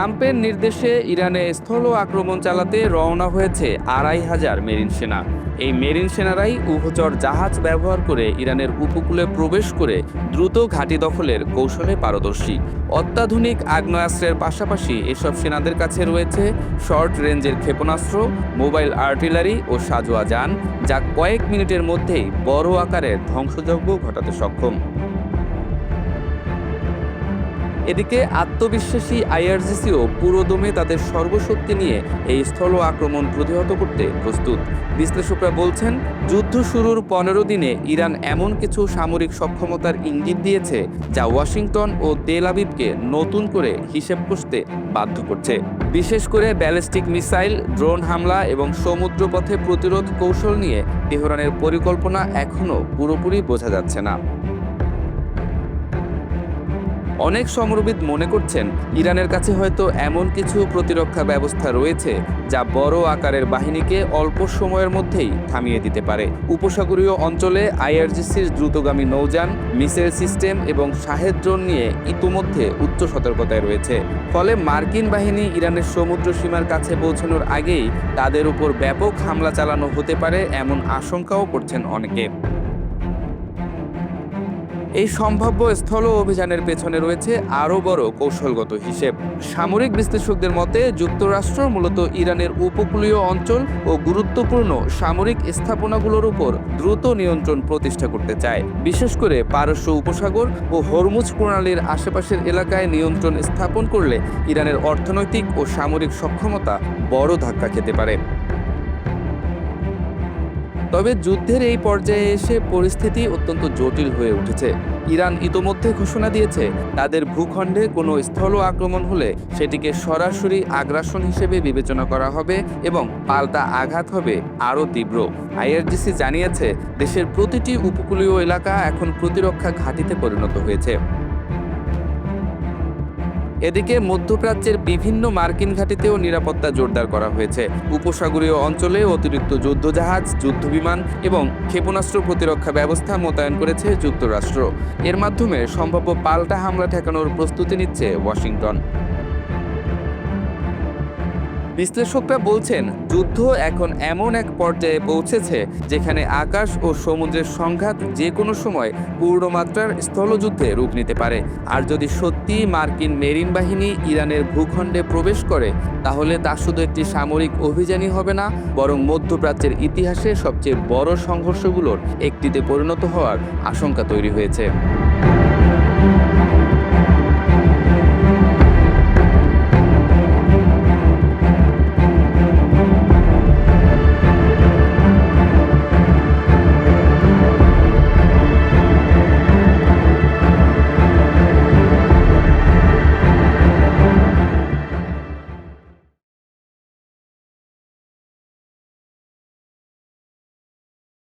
ট্রাম্পের নির্দেশে ইরানে স্থল আক্রমণ চালাতে রওনা হয়েছে ২৫০০ মেরিন সেনা। এই মেরিন সেনারাই উভচর জাহাজ ব্যবহার করে ইরানের উপকূলে প্রবেশ করে দ্রুত ঘাঁটি দখলের কৌশলে পারদর্শী। অত্যাধুনিক আগ্নেয়াস্ত্রের পাশাপাশি এসব সেনাদের কাছে রয়েছে শর্ট রেঞ্জের ক্ষেপণাস্ত্র, মোবাইল আর্টিলারি ও সাঁজোয়া যান, যা কয়েক মিনিটের মধ্যেই বড় আকারের ধ্বংসযজ্ঞ ঘটাতে সক্ষম। এদিকে আত্মবিশ্বাসী আইআরজিসিও পুরোদমে তাদের সর্বশক্তি নিয়ে এই স্থল আক্রমণ প্রতিহত করতে প্রস্তুত। বিশ্লেষকরা বলছেন, যুদ্ধ শুরুর ১৫ দিনে ইরান এমন কিছু সামরিক সক্ষমতার ইঙ্গিত দিয়েছে যা ওয়াশিংটন ও তেল আবিবকে নতুন করে হিসেব কষতে বাধ্য করছে। বিশেষ করে ব্যালিস্টিক মিসাইল, ড্রোন হামলা এবং সমুদ্রপথে প্রতিরোধ কৌশল নিয়ে তেহরানের পরিকল্পনা এখনও পুরোপুরি বোঝা যাচ্ছে না। অনেক সমরবিদ মনে করছেন, ইরানের কাছে হয়তো এমন কিছু প্রতিরক্ষা ব্যবস্থা রয়েছে যা বড় আকারের বাহিনীকে অল্প সময়ের মধ্যেই থামিয়ে দিতে পারে। উপসাগরীয় অঞ্চলে আইআরজিসির দ্রুতগামী নৌযান, মিসাইল সিস্টেম এবং শাহেদ ড্রোন নিয়ে ইতোমধ্যে উচ্চ সতর্কতায় রয়েছে। ফলে মার্কিন বাহিনী ইরানের সমুদ্র সীমার কাছে পৌঁছানোর আগেই তাদের উপর ব্যাপক হামলা চালানো হতে পারে এমন আশঙ্কাও করছেন অনেকে। এই সম্ভাব্য স্থল অভিযানের পেছনে রয়েছে আরও বড় কৌশলগত হিসেব। সামরিক বিশ্লেষকদের মতে, যুক্তরাষ্ট্র মূলত ইরানের উপকূলীয় অঞ্চল ও গুরুত্বপূর্ণ সামরিক স্থাপনাগুলোর উপর দ্রুত নিয়ন্ত্রণ প্রতিষ্ঠা করতে চায়। বিশেষ করে পারস্য উপসাগর ও হরমুজ প্রণালীর আশেপাশের এলাকায় নিয়ন্ত্রণ স্থাপন করলে ইরানের অর্থনৈতিক ও সামরিক সক্ষমতা বড় ধাক্কা খেতে পারে। তবে যুদ্ধের এই পর্যায়ে এসে পরিস্থিতি অত্যন্ত জটিল হয়ে উঠেছে। ইরান ইতোমধ্যে ঘোষণা দিয়েছে, তাদের ভূখণ্ডে কোনো স্থল আক্রমণ হলে সেটিকে সরাসরি আগ্রাসন হিসেবে বিবেচনা করা হবে এবং পাল্টা আঘাত হবে আরও তীব্র। আইআরজিসি জানিয়েছে, দেশের প্রতিটি উপকূলীয় এলাকা এখন প্রতিরক্ষা ঘাঁটিতে পরিণত হয়েছে। এদিকে মধ্যপ্রাচ্যের বিভিন্ন মার্কিন ঘাঁটিতেও নিরাপত্তা জোরদার করা হয়েছে। উপসাগরীয় অঞ্চলে অতিরিক্ত যুদ্ধজাহাজ, যুদ্ধবিমান এবং ক্ষেপণাস্ত্র প্রতিরক্ষা ব্যবস্থা মোতায়েন করেছে যুক্তরাষ্ট্র। এর মাধ্যমে সম্ভাব্য পাল্টা হামলা ঠেকানোর প্রস্তুতি নিচ্ছে ওয়াশিংটন। বিশ্লেষকরা বলছেন, যুদ্ধ এখন এমন এক পর্যায়ে পৌঁছেছে যেখানে আকাশ ও সমুদ্রের সংঘাত যে কোনো সময় পূর্ণমাত্রার স্থলযুদ্ধে রূপ নিতে পারে। আর যদি সত্যি মার্কিন মেরিন বাহিনী ইরানের ভূখণ্ডে প্রবেশ করে, তাহলে তা শুধু একটি সামরিক অভিযানই হবে না, বরং মধ্যপ্রাচ্যের ইতিহাসে সবচেয়ে বড় সংঘর্ষগুলোর একটিতে পরিণত হওয়ার আশঙ্কা তৈরি হয়েছে।